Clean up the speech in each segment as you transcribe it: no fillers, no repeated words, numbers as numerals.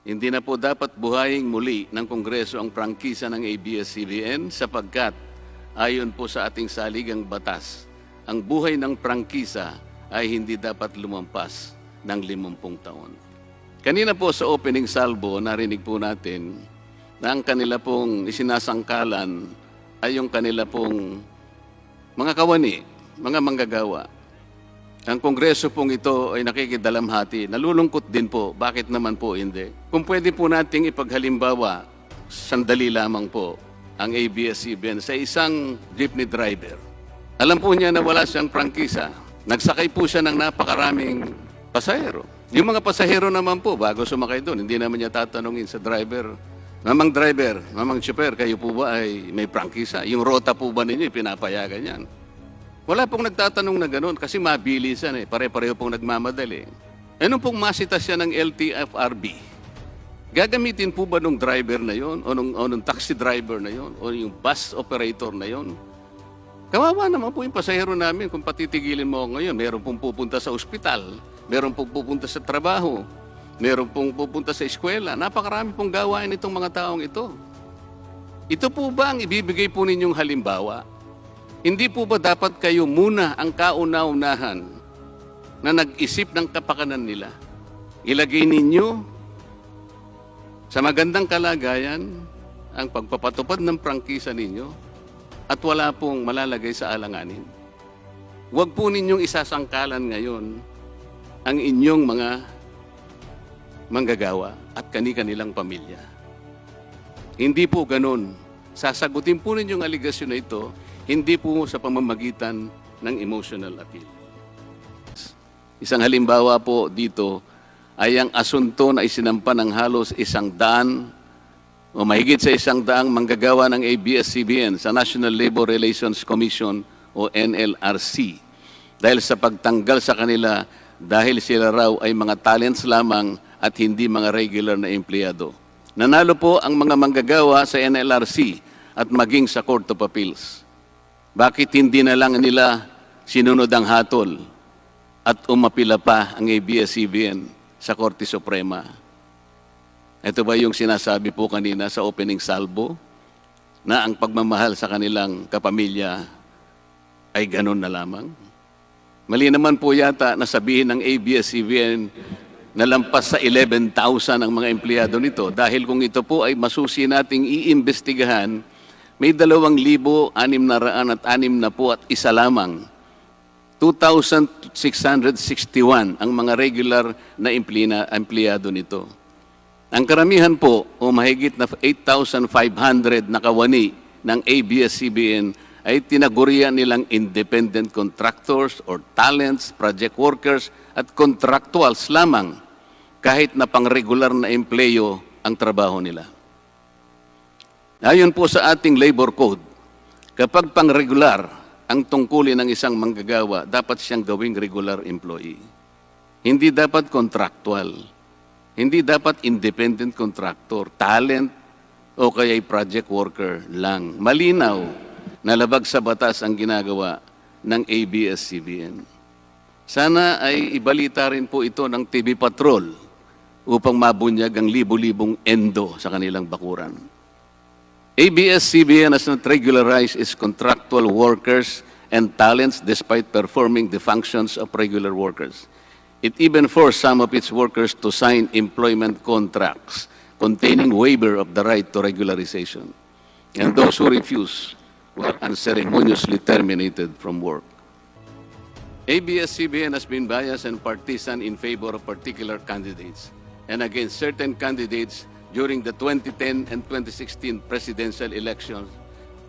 Hindi na po dapat buhayin muli ng Kongreso ang prangkisa ng ABS-CBN sapagkat ayon po sa ating saligang batas, ang buhay ng prangkisa ay hindi dapat lumampas ng 50 taon. Kanina po sa opening salvo, narinig po natin na ang kanila pong isinasangkalan ay yung kanila pong mga kawani, mga manggagawa. Ang Kongreso pong ito ay nakikidalamhati. Nalulungkot din po. Bakit naman po hindi? Kung pwede po nating ipaghalimbawa, sandali lamang po, ang ABS-CBN sa isang jeepney driver. Alam po niya na wala siyang prangkisa. Nagsakay po siya ng napakaraming pasahero. Yung mga pasahero naman po, bago sumakay doon, hindi naman niya tatanungin sa driver, Mamang chopper, kayo po ba ay may prangkisa? Yung rota po ba ninyo, pinapayagan yan? Wala pong nagtatanong na gano'n kasi mabilisan pare-pareho pong nagmamadali. Anong pong masita siya ng LTFRB? Gagamitin po ba nung driver na yon o nung taxi driver na yon o yung bus operator na yon? Kawawa naman po yung pasahero namin kung patitigilin mo ngayon. Meron pong pupunta sa ospital, meron pong pupunta sa trabaho, meron pong pupunta sa eskwela. Napakarami pong gawain itong mga taong ito. Ito po ba ang ibibigay po ninyong halimbawa? Hindi po ba dapat kayo muna ang kauna-unahan na nag-isip ng kapakanan nila? Ilagay ninyo sa magandang kalagayan ang pagpapatupad ng prangkisa ninyo at wala pong malalagay sa alanganin. Huwag po ninyong isasangkalan ngayon ang inyong mga manggagawa at kani-kanilang pamilya. Hindi po ganun. Sasagutin po ninyong aligasyon na ito hindi po sa pamamagitan ng emotional appeal. Isang halimbawa po dito ay ang asunto na isinampa ng halos 100 o mahigit sa 100 manggagawa ng ABS-CBN sa National Labor Relations Commission o NLRC dahil sa pagtanggal sa kanila dahil sila raw ay mga talents lamang at hindi mga regular na empleyado. Nanalo po ang mga manggagawa sa NLRC at maging sa Court of Appeals. Bakit hindi na lang nila sinunod ang hatol at umapila pa ang ABS-CBN sa Korte Suprema? Ito ba yung sinasabi po kanina sa opening salvo na ang pagmamahal sa kanilang kapamilya ay ganun na lamang? Mali naman po yata na sabihin ng ABS-CBN na lampas sa 11,000 ang mga empleyado nito dahil kung ito po ay masusi nating iimbestigahan, may 2,661 at isa lamang. 2,661 ang mga regular na empleyado nito. Ang karamihan po o mahigit na 8,500 na kawani ng ABS-CBN ay tinagurian nilang independent contractors or talents, project workers at contractuals lamang kahit na pang-regular na empleyo ang trabaho nila. Ayon po sa ating labor code, kapag pang-regular ang tungkulin ng isang manggagawa, dapat siyang gawing regular employee. Hindi dapat contractual. Hindi dapat independent contractor, talent o kaya'y project worker lang. Malinaw na labag sa batas ang ginagawa ng ABS-CBN. Sana ay ibalita rin po ito ng TV Patrol upang mabunyag ang libo-libong endo sa kanilang bakuran. ABS-CBN has not regularized its contractual workers and talents despite performing the functions of regular workers. It even forced some of its workers to sign employment contracts containing waiver of the right to regularization. And those who refuse were unceremoniously terminated from work. ABS-CBN has been biased and partisan in favor of particular candidates and against certain candidates during the 2010 and 2016 presidential elections,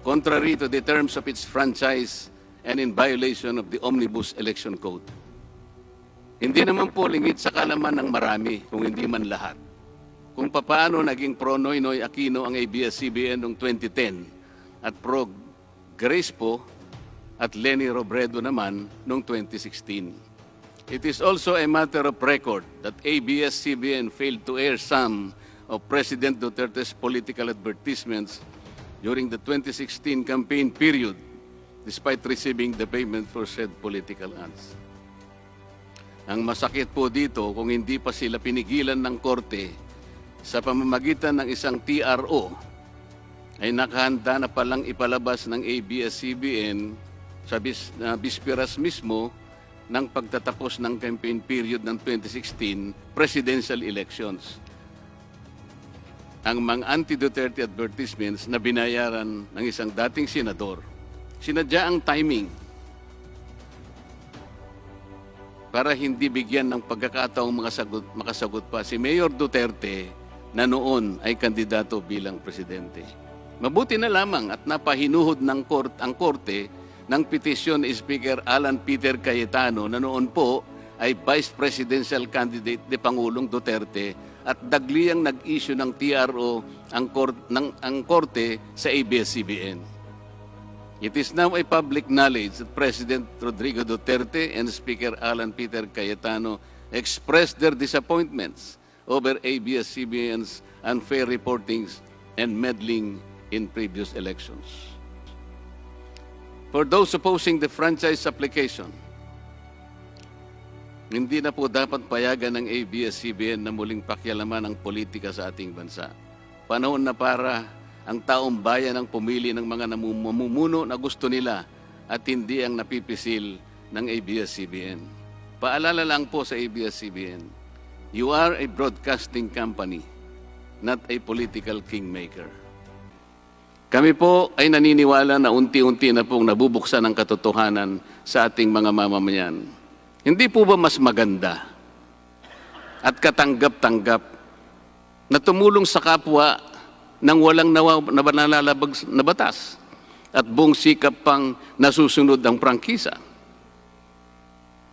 contrary to the terms of its franchise and in violation of the Omnibus Election Code. Hindi naman po lingid sa kalaman ng marami, kung hindi man lahat, kung paano naging pro Noynoy Aquino ang ABS-CBN noong 2010 at pro Grace po at Leni Robredo naman noong 2016. It is also a matter of record that ABS-CBN failed to air some of President Duterte's political advertisements during the 2016 campaign period, despite receiving the payment for said political ads. Ang masakit po dito, kung hindi pa sila pinigilan ng korte sa pamamagitan ng isang TRO ay nakahanda na palang ipalabas ng ABS-CBN sa bisperas mismo ng pagtatapos ng campaign period ng 2016 presidential elections. Ang mga anti-Duterte advertisements na binayaran ng isang dating senador. Sinadya ang timing para hindi bigyan ng pagkakataong makasagot pa si Mayor Duterte na noon ay kandidato bilang presidente. Mabuti na lamang at napahinuhod ng ang korte ng petisyon ni Speaker Alan Peter Cayetano na noon po ay Vice Presidential Candidate ni Pangulong Duterte at dagliang nag-issue ng TRO ang korte sa ABS-CBN. It is now a public knowledge that President Rodrigo Duterte and Speaker Alan Peter Cayetano expressed their disappointments over ABS-CBN's unfair reportings and meddling in previous elections. For those opposing the franchise application, hindi na po dapat payagan ng ABS-CBN na muling pakialaman ang politika sa ating bansa. Panahon na para ang taong bayan ang pumili ng mga namumuno na gusto nila at hindi ang napipisil ng ABS-CBN. Paalala lang po sa ABS-CBN, you are a broadcasting company, not a political kingmaker. Kami po ay naniniwala na unti-unti na pong nabubuksan ang katotohanan sa ating mga mamamayan. Hindi po ba mas maganda at katanggap-tanggap na tumulong sa kapwa ng walang nalalabag na batas at buong sikap pang nasusunod ang prangkisa?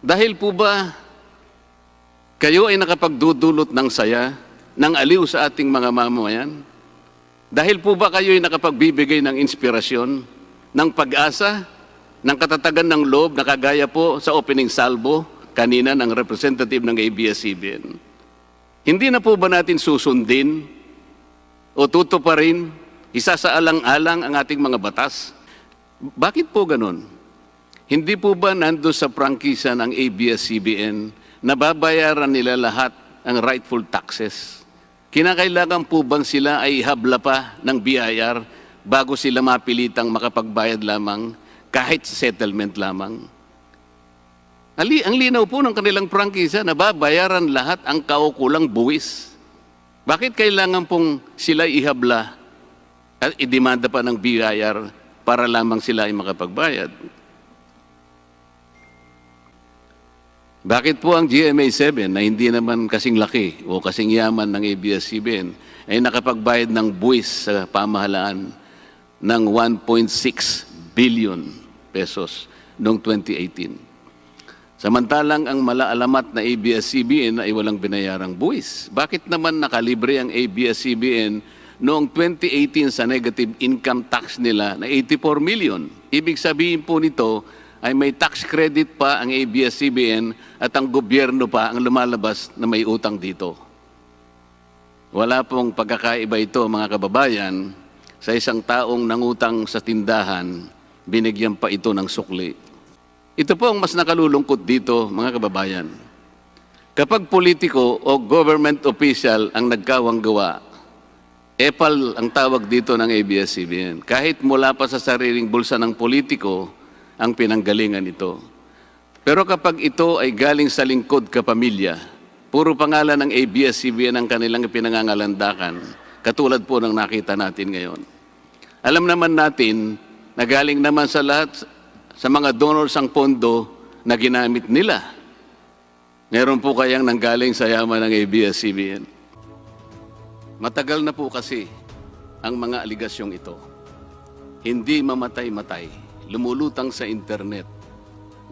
Dahil po ba kayo ay nakapagdudulot ng saya, ng aliw sa ating mga mamamayan? Dahil po ba kayo ay nakapagbibigay ng inspirasyon, ng pag-asa, ng katatagan ng loob na kagaya po sa opening salvo kanina ng representative ng ABS-CBN. Hindi na po ba natin susundin o tutuparin, isasaalang-alang ang ating mga batas? Bakit po ganun? Hindi po ba nandun sa prangkisa ng ABS-CBN na babayaran nila lahat ang rightful taxes? Kinakailangan po bang sila ay ihabla pa ng BIR bago sila mapilitang makapagbayad lamang kahit settlement lamang? Ang linaw po ng kanilang prangkisa na babayaran lahat ang kaukulang buwis. Bakit kailangan pong sila ihabla at idemanda pa ng BIR para lamang sila ay makapagbayad? Bakit po ang GMA7 na hindi naman kasing laki o kasing yaman ng ABS-CBN ay nakapagbayad ng buwis sa pamahalaan ng 1.6 billion pesos noong 2018. Samantalang ang malaalamat na ABS-CBN ay walang binayarang buwis. Bakit naman nakalibre ang ABS-CBN noong 2018 sa negative income tax nila na 84 million? Ibig sabihin po nito ay may tax credit pa ang ABS-CBN at ang gobyerno pa ang lumalabas na may utang dito. Wala pong pagkakaiba ito, mga kababayan, sa isang taong nangutang sa tindahan, binigyan pa ito ng sukli. Ito po ang mas nakalulungkot dito, mga kababayan. Kapag politiko o government official ang nagkawang gawa, epal ang tawag dito ng ABS-CBN. Kahit mula pa sa sariling bulsa ng politiko, ang pinanggalingan ito. Pero kapag ito ay galing sa lingkod kapamilya, puro pangalan ng ABS-CBN ang kanilang pinangangalandakan, katulad po ng nakita natin ngayon. Alam naman natin na galing naman sa lahat, sa mga donors ang pondo na ginamit nila. Meron po kayang nanggaling sa yaman ng ABS-CBN. Matagal na po kasi ang mga aligasyong ito. Hindi mamatay-matay, lumulutang sa internet,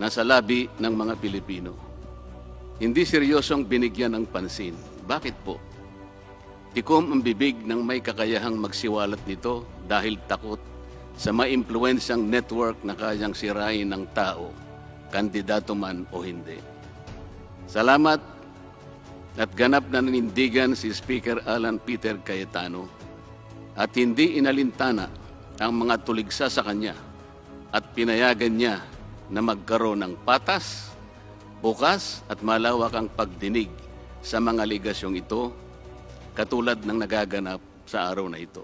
nasa labi ng mga Pilipino. Hindi seryosong binigyan ng pansin. Bakit po? Tikom ang bibig ng may kakayahang magsiwalat nito dahil takot sa maimpluwensyang network na kayang sirain ng tao, kandidato man o hindi. Salamat at ganap na nanindigan si Speaker Alan Peter Cayetano at hindi inalintana ang mga tuligsa sa kanya at pinayagan niya na magkaroon ng patas, bukas at malawak ang pagdinig sa mga aligasyong ito katulad ng nagaganap sa araw na ito.